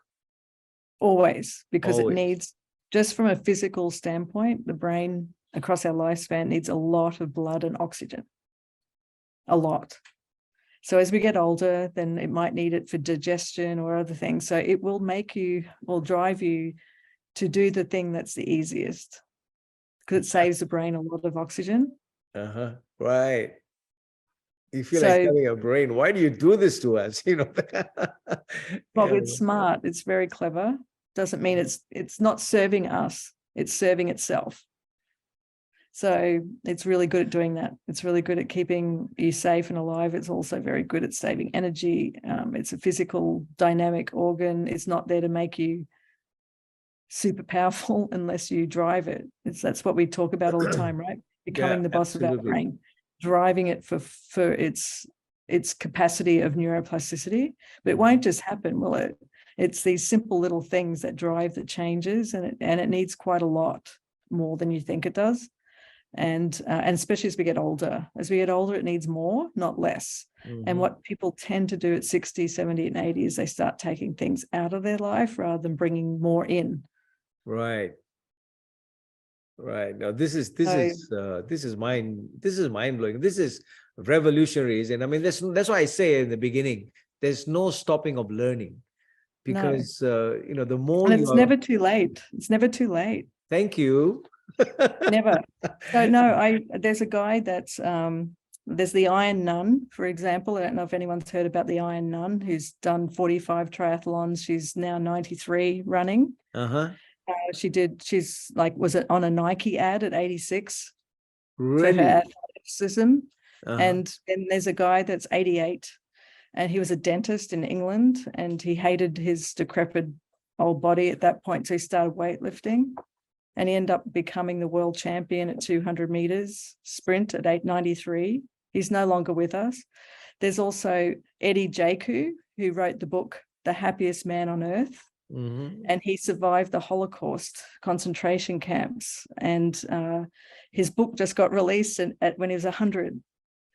Always, because Always. it needs, just from a physical standpoint, the brain across our lifespan needs a lot of blood and oxygen. A lot. So as we get older, then it might need it for digestion or other things. So it will drive you to do the thing that's the easiest, because it saves the brain a lot of oxygen. Right. You feel like telling your brain, why do you do this to us? Well, it's smart. It's very clever. Doesn't mean it's not serving us. It's serving itself. So it's really good at doing that. It's really good at keeping you safe and alive. It's also very good at saving energy. It's a physical dynamic organ. It's not there to make you super powerful unless you drive it. That's what we talk about all the time, right? Becoming the boss of our brain, driving it for its capacity of neuroplasticity. But it won't just happen, will it? It's these simple little things that drive the changes, and it needs quite a lot more than you think it does. And especially as we get older. As we get older, it needs more, not less. And what people tend to do at 60, 70, and 80 is they start taking things out of their life rather than bringing more in. Right. Now this is mind blowing. This is revolutionary. And I mean, that's why I say in the beginning, there's no stopping of learning, because the more and it's never too late. It's never too late. Thank you. Never. So no, there's a guy that's there's the Iron Nun, for example. I don't know if anyone's heard about the Iron Nun, who's done 45 triathlons. She's now 93 running. She's like, was it on a Nike ad at 86? Really? For her athleticism. And then there's a guy that's 88, and he was a dentist in England, and he hated his decrepit old body at that point. So he started weightlifting. And he ended up becoming the world champion at 200 meters sprint at 8:93. He's no longer with us. There's also Eddie Jaku, who wrote the book, The Happiest Man on Earth. And he survived the Holocaust concentration camps. And his book just got released when he was 100.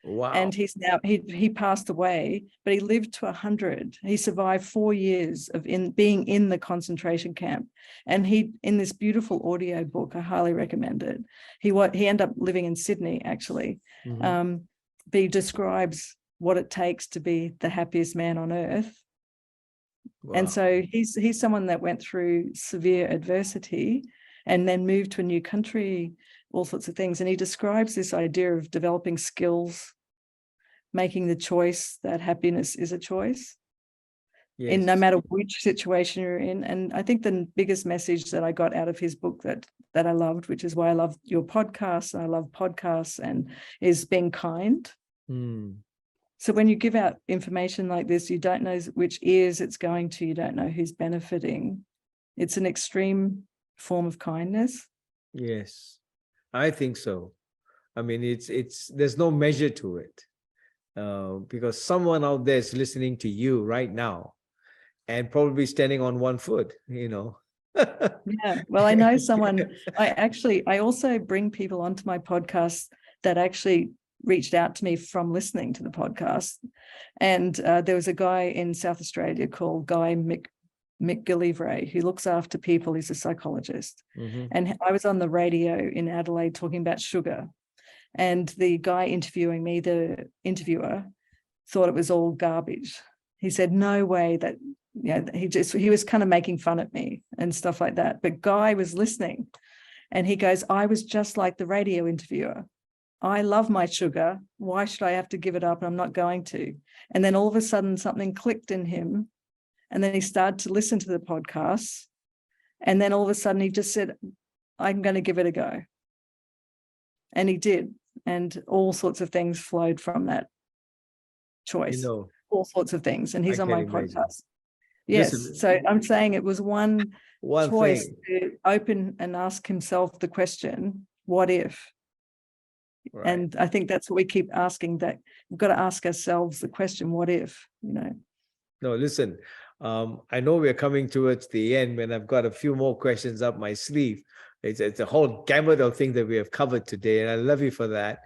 Wow. And he's now, he passed away, but he lived to 100. He survived 4 years of being in the concentration camp. And in this beautiful audio book, I highly recommend it. He ended up living in Sydney, actually. But he describes what it takes to be the happiest man on earth. Wow. And so he's someone that went through severe adversity and then moved to a new country, all sorts of things. And he describes this idea of developing skills, making the choice that happiness is a choice. Yes. In no matter which situation you're in. And I think the biggest message that I got out of his book that I loved, which is why I love your podcast, and I love podcasts, and is being kind. So when you give out information like this, you don't know which ears it's going to, you don't know who's benefiting. It's an extreme form of kindness. Yes, I think so. I mean, there's no measure to it, because someone out there is listening to you right now and probably standing on one foot, Yeah. Well, I know someone, I also bring people onto my podcast that actually reached out to me from listening to the podcast. And there was a guy in South Australia called Guy McGillivray who looks after people. He's a psychologist. Mm-hmm. And I was on the radio in Adelaide talking about sugar. And the guy interviewing me, the interviewer, thought it was all garbage. He said, no way that, he was kind of making fun at me and stuff like that. But Guy was listening and he goes, I was just like the radio interviewer. I love my sugar. Why should I have to give it up? And I'm not going to. And then all of a sudden something clicked in him. And then he started to listen to the podcast. And then all of a sudden he just said, I'm going to give it a go. And he did. And all sorts of things flowed from that choice, all sorts of things. And he's on my podcast. Yes. Listen, so I'm saying it was one choice thing. to open and ask himself the question, what if? Right. And I think that's what we keep asking, that we've got to ask ourselves the question, what if, No, listen, I know we're coming towards the end when I've got a few more questions up my sleeve. It's a whole gamut of things that we have covered today, and I love you for that.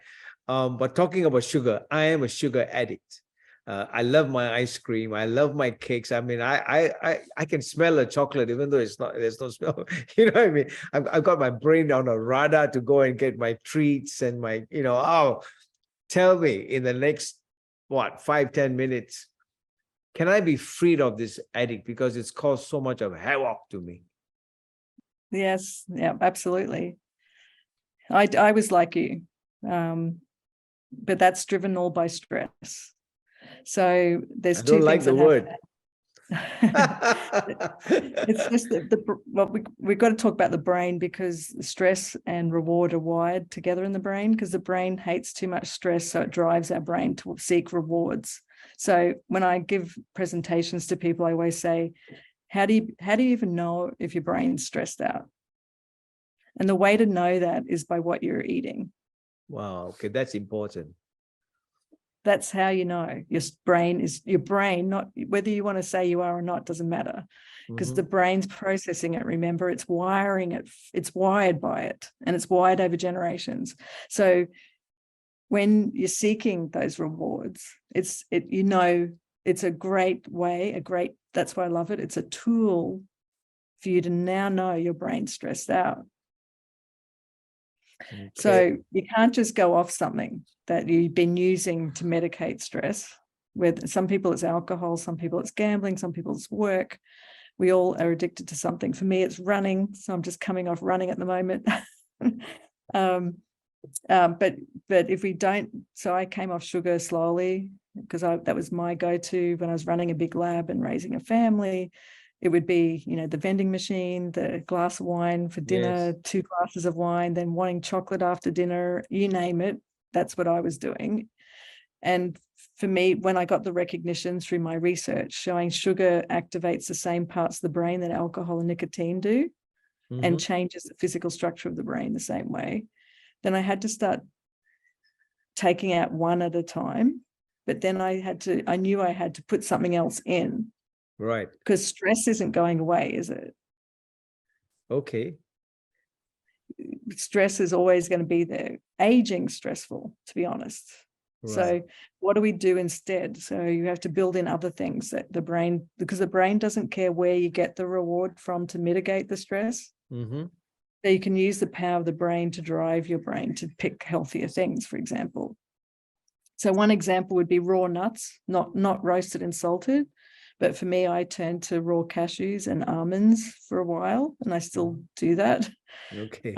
But talking about sugar, I am a sugar addict. I love my ice cream. I love my cakes. I mean, I can smell a chocolate, even though there's no smell. You know what I mean? I've got my brain on a radar to go and get my treats and my, tell me in the next, 5-10 minutes, can I be freed of this addict? Because it's caused so much of havoc to me. Yes, yeah, absolutely. I was like you, but that's driven all by stress. So there's two things. I don't like the word. It's just we've got to talk about the brain, because stress and reward are wired together in the brain, because the brain hates too much stress, so it drives our brain to seek rewards. So when I give presentations to people, I always say, how do you even know if your brain's stressed out? And the way to know that is by what you're eating. Wow, okay, that's important. That's how you know your brain, not whether you want to say you are or not, doesn't matter, because the brain's processing it. Remember, it's wiring it, it's wired by it, and it's wired over generations. So when you're seeking those rewards, it's a great way, that's why I love it. It's a tool for you to now know your brain's stressed out. Okay. So you can't just go off something that you've been using to medicate stress. With some people it's alcohol, some people it's gambling, some people it's work. We all are addicted to something. For me, it's running. So I'm just coming off running at the moment. But if we don't, so I came off sugar slowly, because that was my go-to when I was running a big lab and raising a family. It would be, the vending machine, the glass of wine for dinner, 2 glasses of wine, then wanting chocolate after dinner, you name it. That's what I was doing. And for me, when I got the recognition through my research showing sugar activates the same parts of the brain that alcohol and nicotine do, and changes the physical structure of the brain the same way, then I had to start taking out one at a time. But then I knew I had to put something else in. Right. Because stress isn't going away, is it? Okay. Stress is always going to be there. Aging's stressful, to be honest. Right. So what do we do instead? So you have to build in other things that the brain, because the brain doesn't care where you get the reward from to mitigate the stress. So you can use the power of the brain to drive your brain to pick healthier things, for example. So one example would be raw nuts, not roasted and salted. But for me, I turned to raw cashews and almonds for a while, and I still do that. Okay.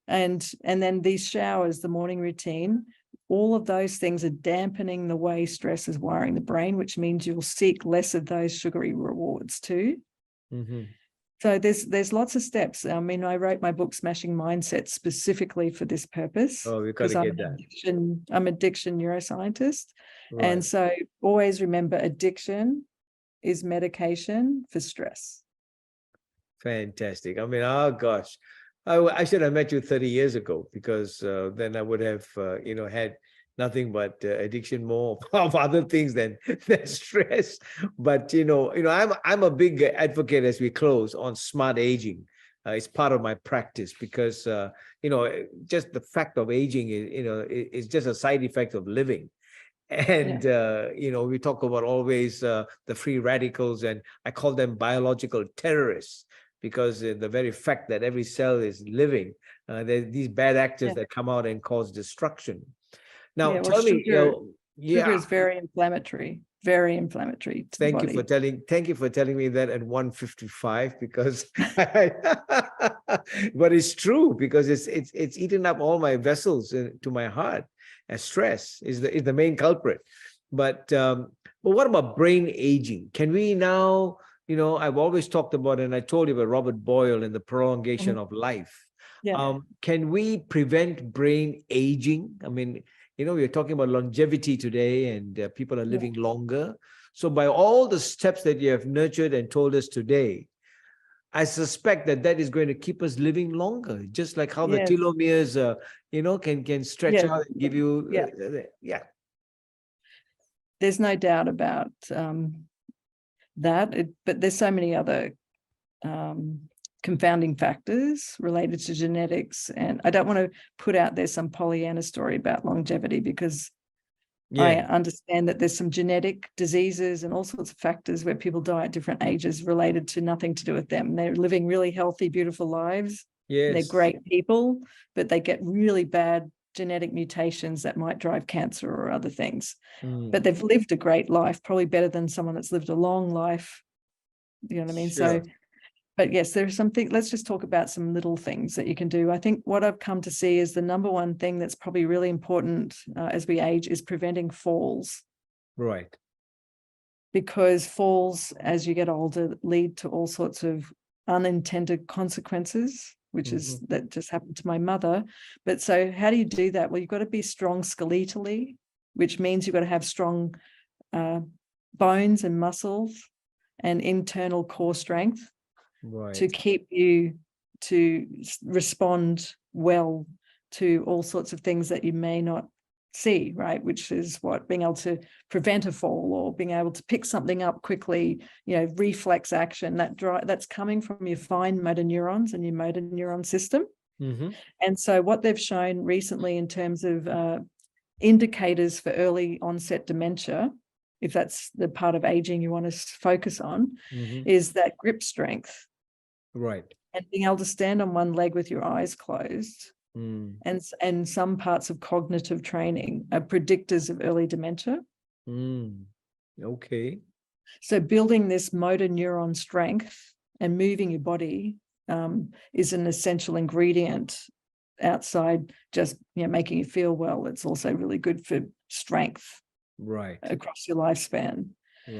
And then these showers, the morning routine, all of those things are dampening the way stress is wiring the brain, which means you'll seek less of those sugary rewards too. So there's lots of steps. I mean, I wrote my book, Smashing Mindset, specifically for this purpose. Oh, we've got to get that. I'm addiction neuroscientist. Right. And so always remember, addiction is medication for stress. Fantastic. I mean, oh gosh, I should have met you 30 years ago, because then I would have, had nothing but addiction more of other things than stress. But I'm a big advocate as we close on smart aging. It's part of my practice because just the fact of aging is just a side effect of living. And we talk about always the free radicals, and I call them biological terrorists, because the very fact that every cell is living, there's these bad actors that come out and cause destruction. Now, well, tell me, sugar is very inflammatory to the thank body. you for telling me that at 155, because but it's true, because it's eaten up all my vessels to my heart, as stress is the main culprit. But what about brain aging? Can we now, I've always talked about, and I told you about Robert Boyle and the prolongation of life. Can we prevent brain aging? I mean, we're talking about longevity today, and people are living longer. So by all the steps that you have nurtured and told us today, I suspect that is going to keep us living longer, just like how the telomeres, can stretch out and give you, There's no doubt about that, but there's so many other confounding factors related to genetics. And I don't want to put out there some Pollyanna story about longevity, because I understand that there's some genetic diseases and all sorts of factors where people die at different ages related to nothing to do with them. They're living really healthy, beautiful lives. They're great people, but they get really bad genetic mutations that might drive cancer or other things. But they've lived a great life, probably better than someone that's lived a long life. You know what I mean? Sure. So, but yes, there's something. Let's just talk about some little things that you can do. I think what I've come to see is the number one thing that's probably really important as we age is preventing falls. Right. Because falls, as you get older, lead to all sorts of unintended consequences, which is that just happened to my mother. But so how do you do that? Well, you've got to be strong skeletally, which means you've got to have strong bones and muscles and internal core strength. Right. To keep you to respond well to all sorts of things that you may not see, right? Which is what being able to prevent a fall, or being able to pick something up quickly, reflex action, that's coming from your fine motor neurons and your motor neuron system. And so what they've shown recently in terms of indicators for early onset dementia, if that's the part of aging you want to focus on, is that grip strength. Right. And being able to stand on one leg with your eyes closed. And some parts of cognitive training are predictors of early dementia. Okay. So building this motor neuron strength and moving your body is an essential ingredient outside just making you feel well. It's also really good for strength across your lifespan.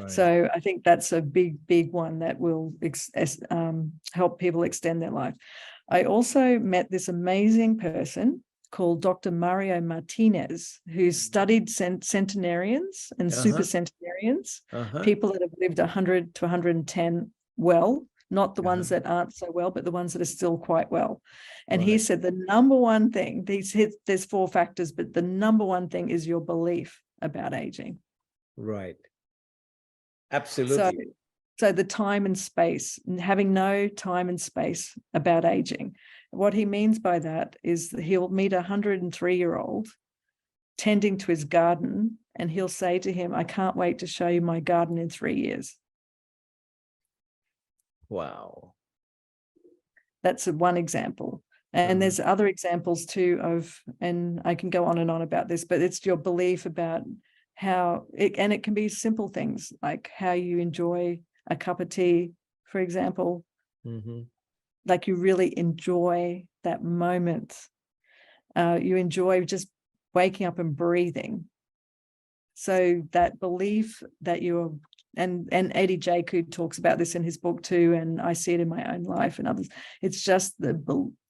So I think that's a big one that will help people extend their life. I also met this amazing person called Dr. Mario Martinez, who studied centenarians and super centenarians, people that have lived 100 to 110 well, not the ones that aren't so well, but the ones that are still quite well. And he said the number one thing, there's 4 factors, but the number one thing is your belief about aging. Right. Absolutely. So the time and space, and having no time and space about aging. What he means by that is that he'll meet a 103-year-old tending to his garden, and he'll say to him, I can't wait to show you my garden in 3 years. Wow. That's one example. And there's other examples too and I can go on and on about this, but it's your belief about and it can be simple things like how you enjoy a cup of tea, for example. Like you really enjoy that moment. You enjoy just waking up and breathing. So that belief that you're, and Eddie Jaku talks about this in his book too, and I see it in my own life and others. It's just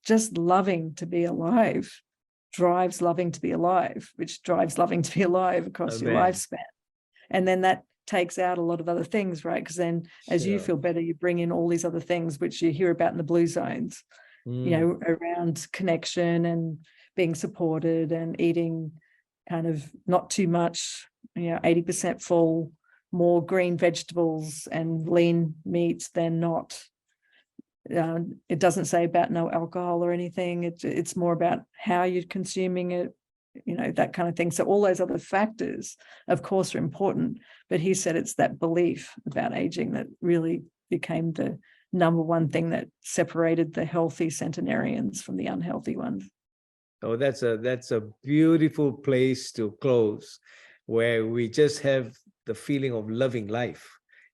just loving to be alive drives loving to be alive, which drives loving to be alive across your lifespan. And then that takes out a lot of other things, right? Because then as you feel better, you bring in all these other things which you hear about in the blue zones, around connection and being supported and eating kind of not too much, 80% full, more green vegetables and lean meats than not. It doesn't say about no alcohol or anything. It's more about how you're consuming it, that kind of thing. So all those other factors, of course, are important. But he said it's that belief about aging that really became the number one thing that separated the healthy centenarians from the unhealthy ones. Oh, that's a beautiful place to close, where we just have the feeling of loving life,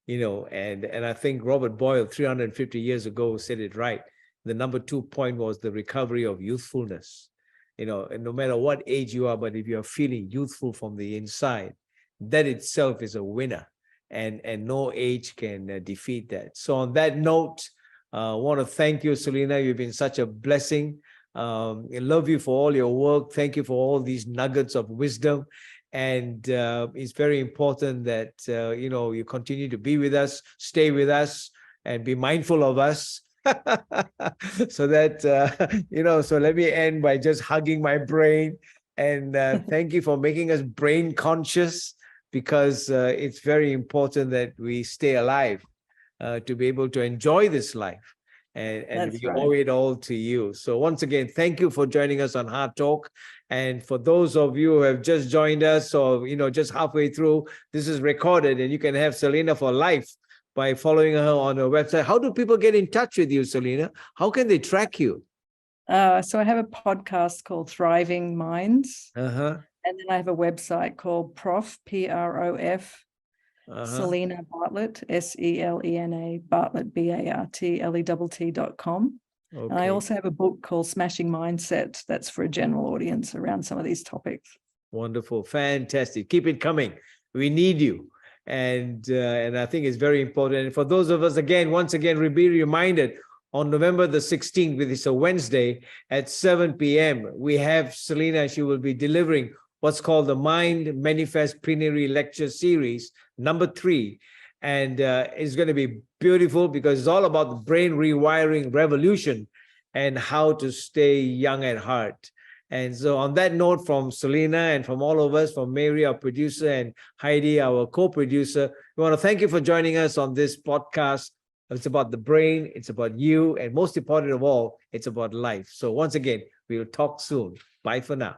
and I think Robert Boyle 350 years ago said it right. The number 2 point was the recovery of youthfulness. And no matter what age you are, but if you're feeling youthful from the inside, that itself is a winner, and no age can defeat that. So on that note, I want to thank you, Selena. You've been such a blessing. I love you for all your work. Thank you for all these nuggets of wisdom. And it's very important that, you continue to be with us, stay with us, and be mindful of us. So that, so let me end by just hugging my brain. And thank you for making us brain conscious, because it's very important that we stay alive to be able to enjoy this life. And we owe it all to you. So once again, thank you for joining us on HEARTtalk. And for those of you who have just joined us, or just halfway through, this is recorded, and you can have Selena for life by following her on her website. How do people get in touch with you, Selena? How can they track you? So I have a podcast called Thriving Minds. Uh-huh. And then I have a website called Prof, P-R-O-F, Selena Bartlett, S-E-L-E-N-A, Bartlett, B-A-R-T-L-E-T-T.com. Okay. And I also have a book called Smashing Mindset that's for a general audience around some of these topics. Wonderful. Fantastic. Keep it coming. We need you. And I think it's very important. And for those of us, once again, be reminded, on November the 16th, which is a Wednesday at 7 p.m., we have Selena. She will be delivering what's called the Mind Manifest Plenary Lecture Series, number 3. And it's going to be beautiful, because it's all about the brain rewiring revolution and how to stay young at heart. And so on that note, from Selena and from all of us, from Mary, our producer, and Heidi, our co-producer, we want to thank you for joining us on this podcast. It's about the brain, it's about you, and most important of all, it's about life. So once again, we'll talk soon. Bye for now.